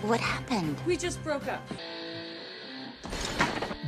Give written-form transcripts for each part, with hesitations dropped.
What happened? We just broke up.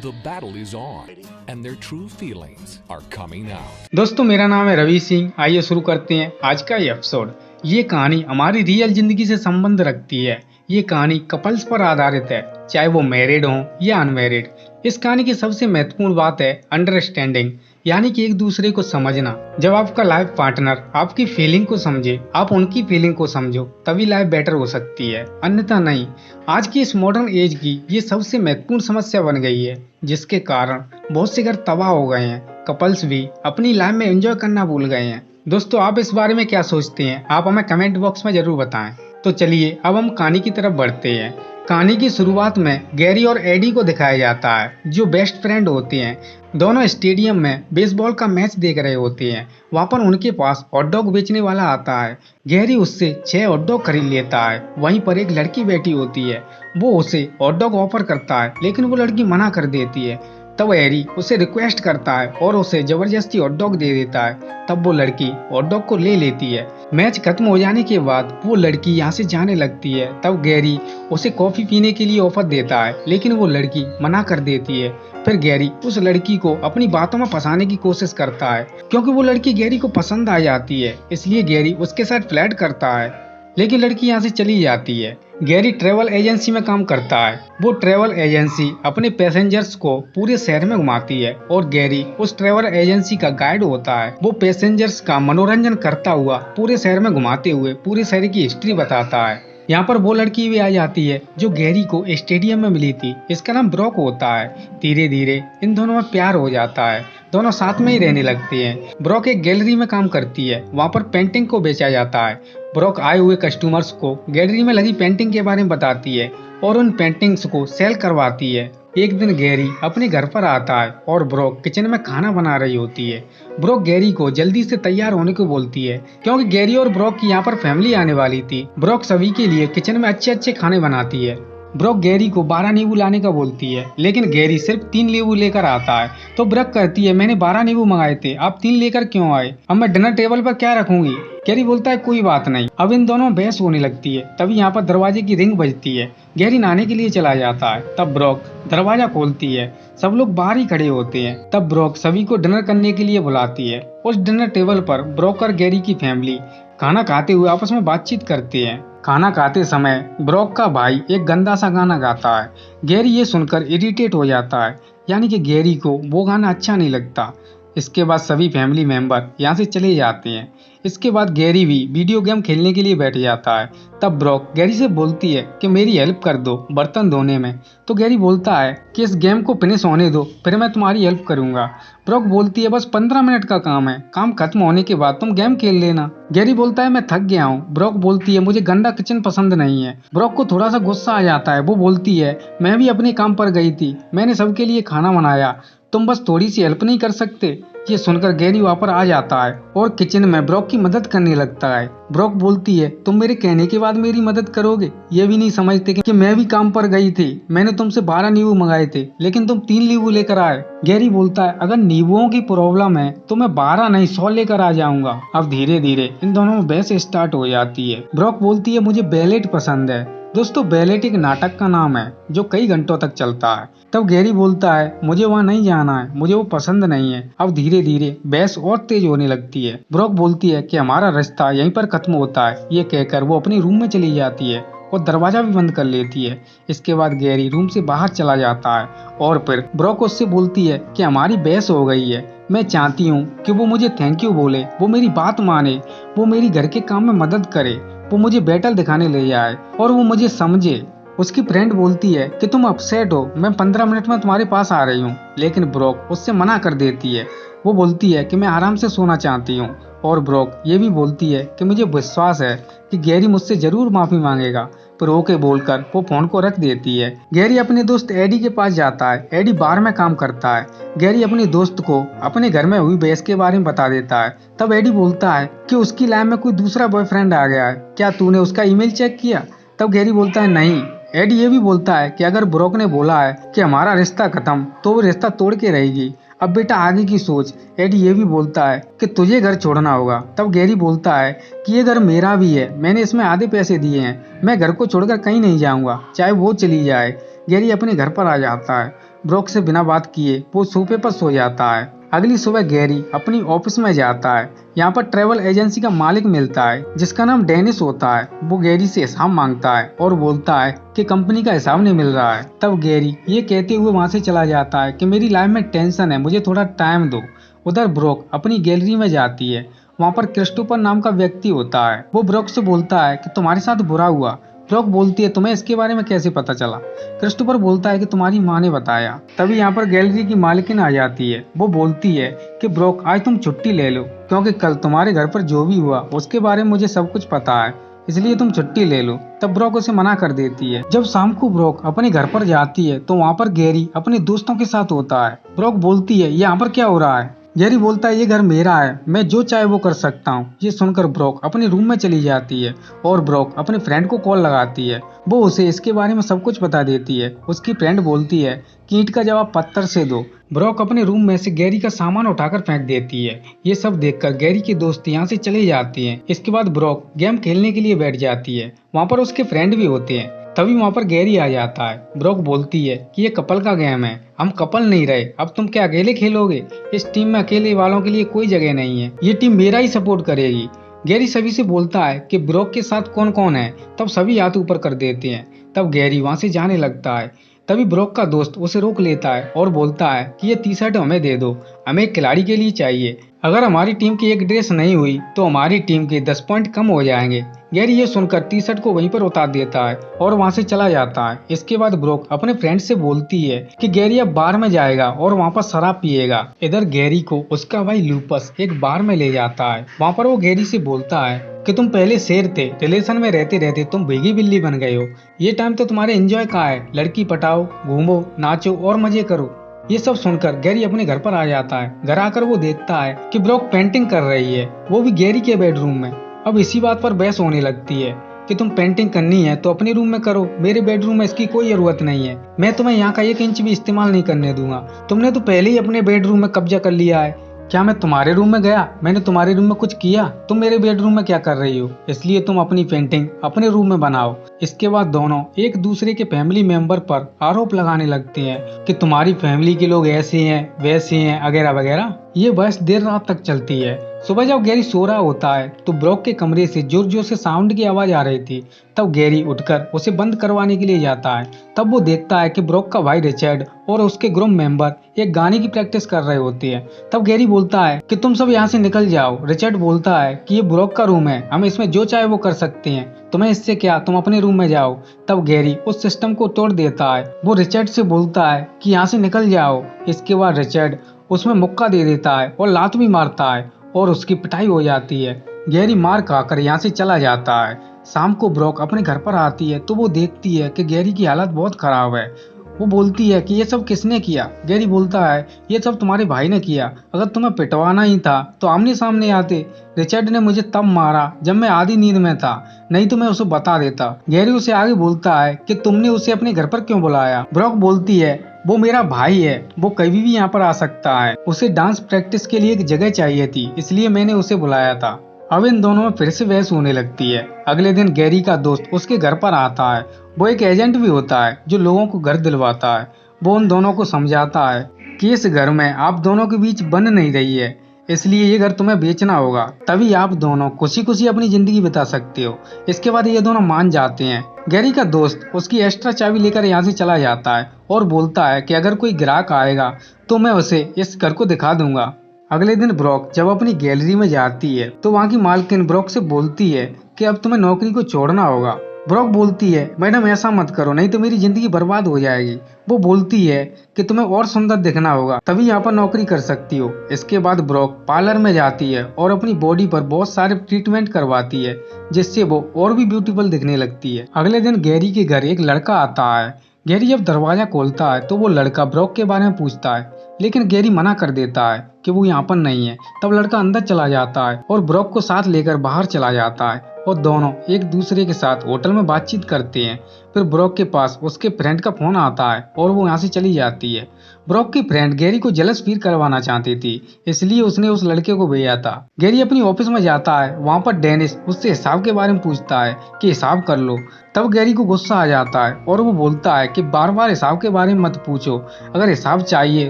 The battle is on, and their true feelings are coming out. दोस्तों मेरा नाम है रवि सिंह। आइए शुरू करते हैं आज का ये एपिसोड। ये कहानी हमारी रियल जिंदगी से संबंध रखती है। ये कहानी कपल्स पर आधारित है, चाहे वो मैरिड हो या अनमैरिड। इस कहानी की सबसे महत्वपूर्ण बात है अंडरस्टैंडिंग, यानी कि एक दूसरे को समझना। जब आपका लाइफ पार्टनर आपकी फीलिंग को समझे, आप उनकी फीलिंग को समझो, तभी लाइफ बेटर हो सकती है, अन्यथा नहीं। आज की इस मॉडर्न एज की ये सबसे महत्वपूर्ण समस्या बन गई है, जिसके कारण बहुत से घर तबाह हो गए हैं। कपल्स भी अपनी लाइफ में एंजॉय करना भूल गए हैं। दोस्तों आप इस बारे में क्या सोचते हैं, आप हमें कमेंट बॉक्स में जरूर बताएं। तो चलिए अब हम कहानी की तरफ बढ़ते हैं। कहानी की शुरुआत में गैरी और एडी को दिखाया जाता है, जो बेस्ट फ्रेंड होते हैं। दोनों स्टेडियम में बेसबॉल का मैच देख रहे होते हैं। वहाँ पर उनके पास हॉट डॉग बेचने वाला आता है। गैरी उससे 6 हॉट डॉग खरीद लेता है। वहीं पर एक लड़की बैठी होती है, वो उसे हॉट डॉग ऑफर करता है, लेकिन वो लड़की मना कर देती है। तब हैरी उसे रिक्वेस्ट करता है और उसे जबरदस्ती हॉट डॉग दे देता है। तब वो लड़की हॉट डॉग को ले लेती है। मैच खत्म हो जाने के बाद वो लड़की यहाँ से जाने लगती है। तब गैरी उसे कॉफी पीने के लिए ऑफर देता है, लेकिन वो लड़की मना कर देती है। फिर गैरी उस लड़की को अपनी बातों में फंसाने की कोशिश करता है, क्योंकि वो लड़की गैरी को पसंद आ जाती है। इसलिए गैरी उसके साथ फ्लर्ट करता है, लेकिन लड़की यहाँ से चली जाती है। गैरी ट्रेवल एजेंसी में काम करता है। वो ट्रेवल एजेंसी अपने पैसेंजर्स को पूरे शहर में घुमाती है और गैरी उस ट्रेवल एजेंसी का गाइड होता है। वो पैसेंजर्स का मनोरंजन करता हुआ पूरे शहर में घुमाते हुए पूरे शहर की हिस्ट्री बताता है। यहाँ पर वो लड़की भी आ जाती है जो गैरी को स्टेडियम में मिली थी। इसका नाम ब्रॉक होता है। धीरे धीरे इन दोनों में प्यार हो जाता है। दोनों साथ में ही रहने लगते हैं। ब्रॉक एक गैलरी में काम करती है, वहाँ पर पेंटिंग को बेचा जाता है। ब्रॉक आए हुए कस्टमर्स को गैलरी में लगी पेंटिंग के बारे में बताती है और उन पेंटिंग्स को सेल करवाती है। एक दिन गैरी अपने घर पर आता है और ब्रॉक किचन में खाना बना रही होती है। ब्रॉक गैरी को जल्दी से तैयार होने को बोलती है, क्योंकि गैरी और ब्रॉक की यहाँ पर फैमिली आने वाली थी। ब्रॉक सभी के लिए किचन में अच्छे अच्छे खाने बनाती है। ब्रॉक गैरी को 12 नींबू लाने का बोलती है, लेकिन गैरी सिर्फ 3 नींबू लेकर आता है। तो ब्रॉक कहती है, मैंने 12 नींबू मंगाए थे, आप 3 लेकर क्यों आए? अब मैं डिनर टेबल पर क्या रखूंगी? गैरी बोलता है, कोई बात नहीं। अब इन दोनों में बहस होने लगती है। तभी यहाँ पर दरवाजे की रिंग बजती है। गैरी नहाने के लिए चला जाता है। तब ब्रॉक दरवाजा खोलती है। सब लोग बाहर ही खड़े होते हैं। तब ब्रॉक सभी को डिनर करने के लिए बुलाती है। उस डिनर टेबल पर ब्रॉक और गैरी की फैमिली खाना खाते हुए आपस में बातचीत करते हैं। खाना खाते समय ब्रॉक का भाई एक गंदा सा गाना गाता है। गैरी ये सुनकर इरिटेट हो जाता है, यानी कि गैरी को वो गाना अच्छा नहीं लगता। इसके बाद सभी फैमिली मेंबर यहाँ से चले जाते हैं। इसके बाद गैरी भी वीडियो गेम खेलने के लिए बैठ जाता है। तब ब्रॉक गैरी से बोलती है कि मेरी हेल्प कर दो बर्तन धोने में। तो गैरी बोलता है कि इस गेम को फिनिश होने दो, फिर मैं तुम्हारी हेल्प करूंगा। ब्रॉक बोलती है, बस 15 मिनट का काम है, काम खत्म होने के बाद तुम गेम खेल लेना। गैरी बोलता है, मैं थक गया हूँ। ब्रॉक बोलती है, मुझे गंदा किचन पसंद नहीं है। ब्रॉक को थोड़ा सा गुस्सा आ जाता है। वो बोलती है, मैं भी अपने काम पर गई थी, मैंने सबके लिए खाना बनाया, तुम बस थोड़ी सी हेल्प नहीं कर सकते? ये सुनकर गैरी वहाँ पर आ जाता है और किचन में ब्रॉक की मदद करने लगता है। ब्रॉक बोलती है, तुम मेरे कहने के बाद मेरी मदद करोगे? ये भी नहीं समझते कि मैं भी काम पर गई थी, मैंने तुमसे 12 नींबू मंगाए थे, लेकिन तुम 3 नींबू लेकर आए। गैरी बोलता है, अगर नींबुओं की प्रॉब्लम है तो मैं 12 नहीं 100 लेकर आ जाऊंगा। अब धीरे धीरे इन दोनों में बहस स्टार्ट हो जाती है। ब्रॉक बोलती है, मुझे बैलेट पसंद है। दोस्तों बैलेट एक नाटक का नाम है जो कई घंटों तक चलता है। तब गैरी बोलता है, मुझे वहाँ नहीं जाना है, मुझे वो पसंद नहीं है। अब धीरे धीरे बहस और तेज होने लगती है। ब्रॉक बोलती है कि हमारा रिश्ता यहीं पर खत्म होता है। ये कहकर वो अपने रूम में चली जाती है और दरवाजा भी बंद कर लेती है। इसके बाद गैरी रूम से बाहर चला जाता है और फिर ब्रॉक उससे बोलती है कि हमारी बहस हो गई है, मैं चाहती हूँ कि वो मुझे थैंक यू बोले, वो मेरी बात माने, वो मेरी घर के काम में मदद करे, वो मुझे बैटल दिखाने ले जाए और वो मुझे समझे। उसकी फ्रेंड बोलती है कि तुम अपसेट हो, मैं 15 मिनट में तुम्हारे पास आ रही हूँ, लेकिन ब्रॉक उससे मना कर देती है। वो बोलती है कि मैं आराम से सोना चाहती हूँ और ब्रॉक ये भी बोलती है कि मुझे विश्वास है कि गैरी मुझसे जरूर माफी मांगेगा। पर ओके बोलकर वो फोन को रख देती है। गैरी अपने दोस्त एडी के पास जाता है। एडी बार में काम करता है। गैरी अपने दोस्त को अपने घर में हुई बहस के बारे में बता देता है। तब एडी बोलता है कि उसकी लाइफ में कोई दूसरा बॉयफ्रेंड आ गया है, क्या तूने उसका ईमेल चेक किया? तब गैरी बोलता है, नहीं। एडी ये भी बोलता है कि अगर ब्रॉक ने बोला है कि हमारा रिश्ता खत्म, तो वो रिश्ता तोड़ के रहेगी। अब बेटा आगे की सोच। एडी ये भी बोलता है कि तुझे घर छोड़ना होगा। तब गैरी बोलता है कि ये घर मेरा भी है, मैंने इसमें आधे पैसे दिए हैं, मैं घर को छोड़कर कहीं नहीं जाऊंगा, चाहे वो चली जाए। गैरी अपने घर पर आ जाता है। ब्रॉक से बिना बात किए वो सोफे पर सो जाता है। अगली सुबह गैरी अपनी ऑफिस में जाता है। यहाँ पर ट्रैवल एजेंसी का मालिक मिलता है जिसका नाम डेनिस होता है। वो गैरी से हिसाब मांगता है और बोलता है कि कंपनी का हिसाब नहीं मिल रहा है। तब गैरी ये कहते हुए वहाँ से चला जाता है कि मेरी लाइफ में टेंशन है, मुझे थोड़ा टाइम दो। उधर ब्रॉक अपनी गैलरी में जाती है। वहाँ पर क्रिस्टोफर नाम का व्यक्ति होता है। वो ब्रॉक से बोलता है कि तुम्हारे साथ बुरा हुआ। ब्रॉक बोलती है तुम्हें इसके बारे में कैसे पता चला। क्रिस्टोफर बोलता है कि तुम्हारी माँ ने बताया। तभी यहाँ पर गैलरी की मालकिन आ जाती है। वो बोलती है कि ब्रॉक आज तुम छुट्टी ले लो, क्योंकि कल तुम्हारे घर पर जो भी हुआ उसके बारे में मुझे सब कुछ पता है, इसलिए तुम छुट्टी ले लो। तब ब्रॉक उसे मना कर देती है। जब शाम को ब्रॉक अपने घर पर जाती है तो वहाँ पर गैरी अपने दोस्तों के साथ होता है। ब्रॉक बोलती है यहाँ पर क्या हो रहा है। गैरी बोलता है ये घर मेरा है, मैं जो चाहे वो कर सकता हूँ। ये सुनकर ब्रॉक अपने रूम में चली जाती है और ब्रॉक अपने फ्रेंड को कॉल लगाती है। वो उसे इसके बारे में सब कुछ बता देती है। उसकी फ्रेंड बोलती है कि ईंट का जवाब पत्थर से दो। ब्रॉक अपने रूम में से गैरी का सामान उठाकर फेंक देती है। ये सब देखकर गैरी के दोस्त यहाँ से चले जाते हैं। इसके बाद ब्रॉक गेम खेलने के लिए बैठ जाती है। वहाँ पर उसके फ्रेंड भी होते हैं। तभी वहाँ पर गैरी आ जाता है। ब्रॉक बोलती है कि ये कपल का गेम है, हम कपल नहीं रहे, अब तुम क्या अकेले खेलोगे। इस टीम में अकेले वालों के लिए कोई जगह नहीं है, ये टीम मेरा ही सपोर्ट करेगी। गैरी सभी से बोलता है कि ब्रॉक के साथ कौन कौन है। तब सभी हाथ ऊपर कर देते हैं। तब गैरी वहाँ से जाने लगता है। तभी ब्रॉक का दोस्त उसे रोक लेता है और बोलता है कि ये टी शर्ट हमें दे दो, हमें एक खिलाड़ी के लिए चाहिए। अगर हमारी टीम की एक ड्रेस नहीं हुई तो हमारी टीम के 10 पॉइंट कम हो जाएंगे। गैरी ये सुनकर टी शर्ट को वहीं पर उतार देता है और वहाँ से चला जाता है। इसके बाद ब्रॉक अपने फ्रेंड से बोलती है कि गैरी अब बार में जाएगा और वहाँ पर शराब पिएगा। इधर गैरी को उसका भाई लूपस एक बार में ले जाता है। वहाँ पर वो गैरी से बोलता है कि तुम पहले शेर थे, रिलेशन में रहते रहते तुम भीगी बिल्ली बन गए हो। ये टाइम तो तुम्हारे एंजॉय का है, लड़की पटाओ, घूमो, नाचो और मजे करो। ये सब सुनकर गैरी अपने घर पर आ जाता है। घर आकर वो देखता है कि ब्रॉक पेंटिंग कर रही है, वो भी गैरी के बेडरूम में। अब इसी बात पर बहस होने लगती है कि तुम पेंटिंग करनी है तो अपने रूम में करो, मेरे बेडरूम में इसकी कोई जरूरत नहीं है, मैं तुम्हें यहाँ का 1 इंच भी इस्तेमाल नहीं करने दूंगा। तुमने तो पहले ही अपने बेडरूम में कब्जा कर लिया है। क्या मैं तुम्हारे रूम में गया, मैंने तुम्हारे रूम में कुछ किया? तुम मेरे बेडरूम में क्या कर रही हो? इसलिए तुम अपनी पेंटिंग अपने रूम में बनाओ। इसके बाद दोनों एक दूसरे के फैमिली मेंबर पर आरोप लगाने लगते हैं कि तुम्हारी फैमिली के लोग ऐसे हैं वैसे हैं वगैरह वगैरह। ये बहस देर रात तक चलती है। सुबह जब गैरी सो रहा होता है तो ब्रॉक के कमरे से जोर जोर से साउंड की आवाज आ रही थी। तब गैरी उठकर उसे बंद करवाने के लिए जाता है। तब वो देखता है कि ब्रॉक का भाई रिचर्ड और उसके ग्रुप मेंबर एक गाने की प्रैक्टिस कर रहे होते हैं। तब गैरी बोलता है कि तुम सब यहाँ से निकल जाओ। रिचर्ड बोलता है कि ये ब्रॉक का रूम है, हम इसमें जो चाहे वो कर सकते हैं, तुम्हें इससे क्या, तुम अपने रूम में जाओ। तब गैरी उस सिस्टम को तोड़ देता है। वो रिचर्ड से बोलता है कि यहाँ से निकल जाओ। इसके बाद रिचर्ड उसमें मुक्का दे देता है और लात भी मारता है और उसकी पिटाई हो जाती है। गैरी मार खाकर यहाँ से चला जाता है। शाम को ब्रॉक अपने घर पर आती है तो वो देखती है कि गैरी की हालत बहुत खराब है। वो बोलती है कि ये सब किसने किया? गैरी बोलता है ये सब तुम्हारे भाई ने किया, अगर तुम्हें पिटवाना ही था तो आमने सामने आते। रिचर्ड ने मुझे तब मारा जब मैं आधी नींद में था, नहीं तो मैं उसे बता देता। गैरी उसे आगे बोलता है कि तुमने उसे अपने घर पर क्यों बुलाया? ब्रॉक बोलती है वो मेरा भाई है, वो कभी भी यहाँ पर आ सकता है, उसे डांस प्रैक्टिस के लिए एक जगह चाहिए थी, इसलिए मैंने उसे बुलाया था। अब इन दोनों में फिर से बहस होने लगती है। अगले दिन गैरी का दोस्त उसके घर पर आता है। वो एक एजेंट भी होता है जो लोगों को घर दिलवाता है। वो उन दोनों को समझाता है कि इस घर में आप दोनों के बीच बन नहीं रही है, इसलिए ये घर तुम्हें बेचना होगा, तभी आप दोनों खुशी खुशी अपनी जिंदगी बिता सकते हो। इसके बाद ये दोनों मान जाते हैं। गैरी का दोस्त उसकी एक्स्ट्रा चाबी लेकर यहाँ से चला जाता है और बोलता है कि अगर कोई ग्राहक आएगा तो मैं उसे इस घर को दिखा दूंगा। अगले दिन ब्रॉक जब अपनी गैलरी में जाती है तो वहाँ की मालकिन ब्रॉक से बोलती है कि अब तुम्हें नौकरी को छोड़ना होगा। ब्रॉक बोलती है मैडम ऐसा मत करो, नहीं तो मेरी जिंदगी बर्बाद हो जाएगी। वो बोलती है कि तुम्हें और सुंदर दिखना होगा, तभी यहाँ पर नौकरी कर सकती हो। इसके बाद ब्रॉक पार्लर में जाती है और अपनी बॉडी पर बहुत सारे ट्रीटमेंट करवाती है, जिससे वो और भी ब्यूटीफुल दिखने लगती है। अगले दिन गैरी के घर एक लड़का आता है। गैरी जब दरवाजा खोलता है तो वो लड़का ब्रॉक के बारे में पूछता है, लेकिन गैरी मना कर देता है कि वो यहाँ पर नहीं है। तब लड़का अंदर चला जाता है और ब्रॉक को साथ लेकर बाहर चला जाता है। और दोनों एक दूसरे के साथ होटल में बातचीत करते हैं। फिर ब्रॉक के पास उसके फ्रेंड का फोन आता है और वो यहाँ से चली जाती है। ब्रॉक की फ्रेंड गैरी को जेलस फील करवाना चाहती थी, इसलिए उसने उस लड़के को भेजा था। गैरी अपनी ऑफिस में जाता है, वहाँ पर डेनिस उससे हिसाब के बारे में पूछता है कि हिसाब कर लो। तब गैरी को गुस्सा आ जाता है और वो बोलता है कि बार बार हिसाब के बारे में मत पूछो, अगर हिसाब चाहिए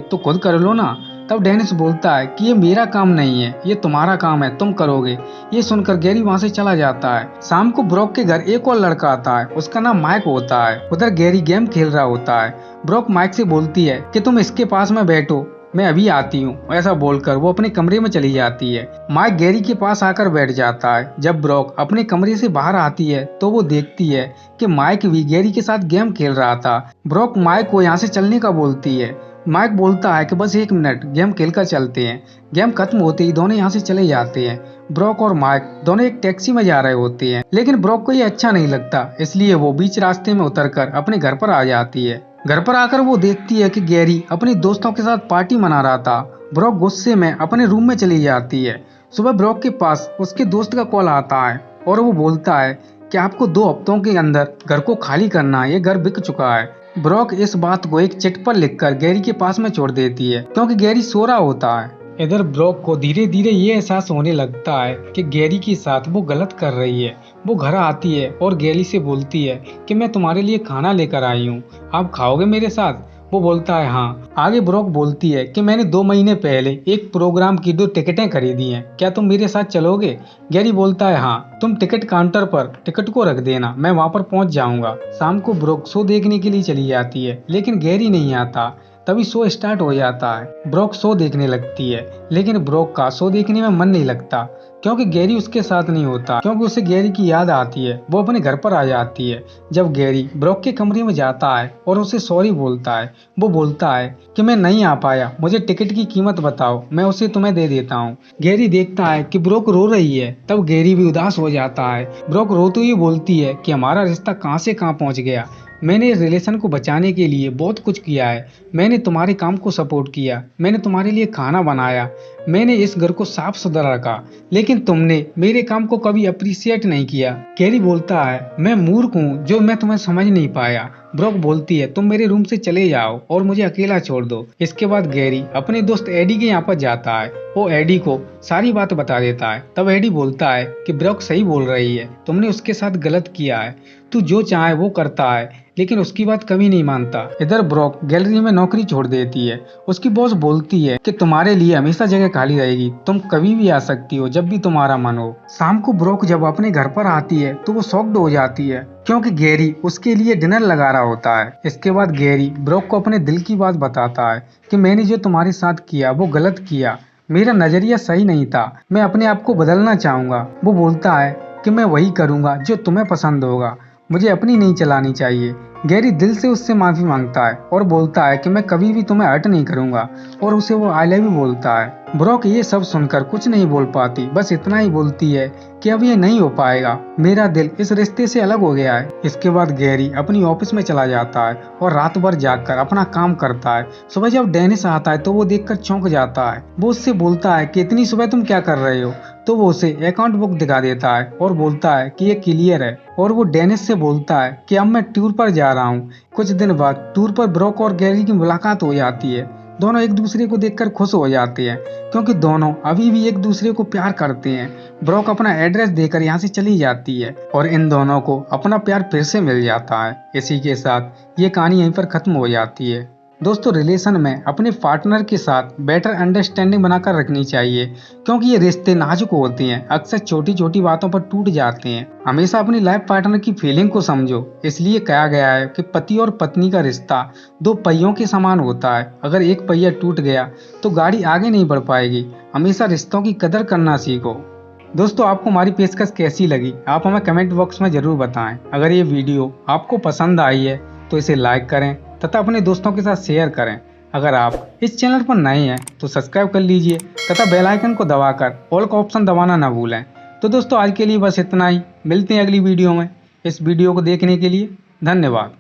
तो खुद कर लो ना। तब डेनिस बोलता है कि ये मेरा काम नहीं है, ये तुम्हारा काम है, तुम करोगे। ये सुनकर गैरी वहाँ से चला जाता है। शाम को ब्रॉक के घर एक और लड़का आता है, उसका नाम माइक होता है। उधर गैरी गेम खेल रहा होता है। ब्रॉक माइक से बोलती है कि तुम इसके पास में बैठो, मैं अभी आती हूँ। ऐसा बोलकर वो अपने कमरे में चली जाती है। माइक गैरी के पास आकर बैठ जाता है। जब ब्रॉक अपने कमरे से बाहर आती है तो वो देखती है कि माइक भी गैरी के साथ गेम खेल रहा था। ब्रॉक माइक को यहाँ से चलने का बोलती है। माइक बोलता है कि बस 1 मिनट, गेम खेलकर चलते हैं। गेम खत्म होते ही दोनों यहाँ से चले जाते हैं। ब्रॉक और माइक दोनों एक टैक्सी में जा रहे होते हैं, लेकिन ब्रॉक को ये अच्छा नहीं लगता, इसलिए वो बीच रास्ते में उतरकर अपने घर पर आ जाती है। घर पर आकर वो देखती है कि गैरी अपने दोस्तों के साथ पार्टी मना रहा था। ब्रॉक गुस्से में अपने रूम में चली जाती है। सुबह ब्रॉक के पास उसके दोस्त का कॉल आता है और वो बोलता है कि आपको 2 हफ्तों के अंदर घर को खाली करना है, ये घर बिक चुका है। ब्रॉक इस बात को एक चिट पर लिखकर गैरी के पास में छोड़ देती है, क्योंकि गैरी सो रहा होता है। इधर ब्रॉक को धीरे धीरे ये एहसास होने लगता है कि गैरी के साथ वो गलत कर रही है। वो घर आती है और गैरी से बोलती है कि मैं तुम्हारे लिए खाना लेकर आई हूँ, आप खाओगे मेरे साथ? वो बोलता है हाँ। आगे ब्रॉक बोलती है कि मैंने 2 महीने पहले एक प्रोग्राम की 2 टिकटें खरीदी हैं, क्या तुम मेरे साथ चलोगे? गैरी बोलता है हाँ, तुम टिकट काउंटर पर टिकट को रख देना, मैं वहाँ पर पहुँच जाऊंगा। शाम को ब्रॉक शो देखने के लिए चली जाती है, लेकिन गैरी नहीं आता। तभी शो स्टार्ट हो जाता है। ब्रॉक शो देखने लगती है, लेकिन ब्रॉक का शो देखने में मन नहीं लगता, क्योंकि गैरी उसके साथ नहीं होता, क्योंकि उसे गैरी की याद आती है। वो अपने घर पर आ जाती है। जब गैरी ब्रॉक के कमरे में जाता है और उसे सॉरी बोलता है, वो बोलता है कि मैं नहीं आ पाया, मुझे टिकट की कीमत बताओ, मैं उसे तुम्हें दे देता हूँ। गैरी देखता है कि ब्रॉक रो रही है, तब गैरी भी उदास हो जाता है। ब्रॉक रोते हुए बोलती है कि हमारा रिश्ता कहाँ से कहाँ पहुँच गया, मैंने इस रिलेशन को बचाने के लिए बहुत कुछ किया है, मैंने तुम्हारे काम को सपोर्ट किया, मैंने तुम्हारे लिए खाना बनाया, मैंने इस घर को साफ सुथरा रखा, लेकिन तुमने मेरे काम को कभी अप्रिशिएट नहीं किया। गैरी बोलता है मैं मूर्ख हूँ जो मैं तुम्हें समझ नहीं पाया। ब्रॉक बोलती है तुम मेरे रूम से चले जाओ और मुझे अकेला छोड़ दो। इसके बाद गैरी अपने दोस्त एडी के यहाँ पर जाता है। वो एडी को सारी बात बता देता है। तब एडी बोलता है कि ब्रॉक सही बोल रही है, तुमने उसके साथ गलत किया है, तू जो चाहे वो करता है, लेकिन उसकी बात कभी नहीं मानता। इधर ब्रॉक गैलरी में नौकरी छोड़ देती है। उसकी बॉस बोलती है कि तुम्हारे लिए हमेशा जगह खाली रहेगी, तुम कभी भी आ सकती हो जब भी तुम्हारा मन हो। शाम को ब्रॉक जब अपने घर पर आती है तो वो शॉक्ड हो जाती है, क्योंकि गैरी उसके लिए डिनर लगा रहा होता है। इसके बाद गैरी ब्रॉक को अपने दिल की बात बताता है कि मैंने जो तुम्हारे साथ किया वो गलत किया, मेरा नजरिया सही नहीं था, मैं अपने आप को बदलना चाहूंगा। वो बोलता है कि मैं वही करूंगा जो तुम्हें पसंद होगा, मुझे अपनी नहीं चलानी चाहिए। गैरी दिल से उससे माफी मांगता है और बोलता है कि मैं कभी भी तुम्हें हर्ट नहीं करूंगा, और उसे वो आई लव यू बोलता है। ब्रॉक ये सब सुनकर कुछ नहीं बोल पाती, बस इतना ही बोलती है कि अब ये नहीं हो पाएगा, मेरा दिल इस रिश्ते से अलग हो गया है। इसके बाद गैरी अपनी ऑफिस में चला जाता है और रात भर जागकर अपना काम करता है। सुबह जब डेनिस आता है तो वो देखकर चौंक जाता है। वो उससे बोलता है कि इतनी सुबह तुम क्या कर रहे हो? तो वो उसे अकाउंट बुक दिखा देता है और बोलता है कि ये क्लियर है, और वो डेनिस से बोलता है कि अब मैं टूर पर जा रहा हूँ। कुछ दिन बाद टूर पर ब्रॉक और गैरी की मुलाकात हो जाती है। दोनों एक दूसरे को देखकर खुश हो जाते हैं, क्योंकि दोनों अभी भी एक दूसरे को प्यार करते हैं। ब्रॉक अपना एड्रेस देकर यहाँ से चली जाती है और इन दोनों को अपना प्यार फिर से मिल जाता है। इसी के साथ ये कहानी यहीं पर खत्म हो जाती है। दोस्तों, रिलेशन में अपने पार्टनर के साथ बेटर अंडरस्टैंडिंग बनाकर रखनी चाहिए, क्योंकि ये रिश्ते नाजुक होते हैं, अक्सर छोटी छोटी बातों पर टूट जाते हैं। हमेशा अपनी लाइफ पार्टनर की फीलिंग को समझो। इसलिए कहा गया है कि पति और पत्नी का रिश्ता 2 पहियों के समान होता है। अगर एक पहिया टूट गया तो गाड़ी आगे नहीं बढ़ पाएगी। हमेशा रिश्तों की कदर करना सीखो। दोस्तों, आपको हमारी पेशकश कैसी लगी आप हमें कमेंट बॉक्स में जरूर बताएं। अगर ये वीडियो आपको पसंद आई है तो इसे लाइक करें तथा अपने दोस्तों के साथ शेयर करें। अगर आप इस चैनल पर नए हैं तो सब्सक्राइब कर लीजिए तथा बेल आइकन को दबाकर ऑल का ऑप्शन दबाना ना भूलें। तो दोस्तों, आज के लिए बस इतना ही। मिलते हैं अगली वीडियो में। इस वीडियो को देखने के लिए धन्यवाद।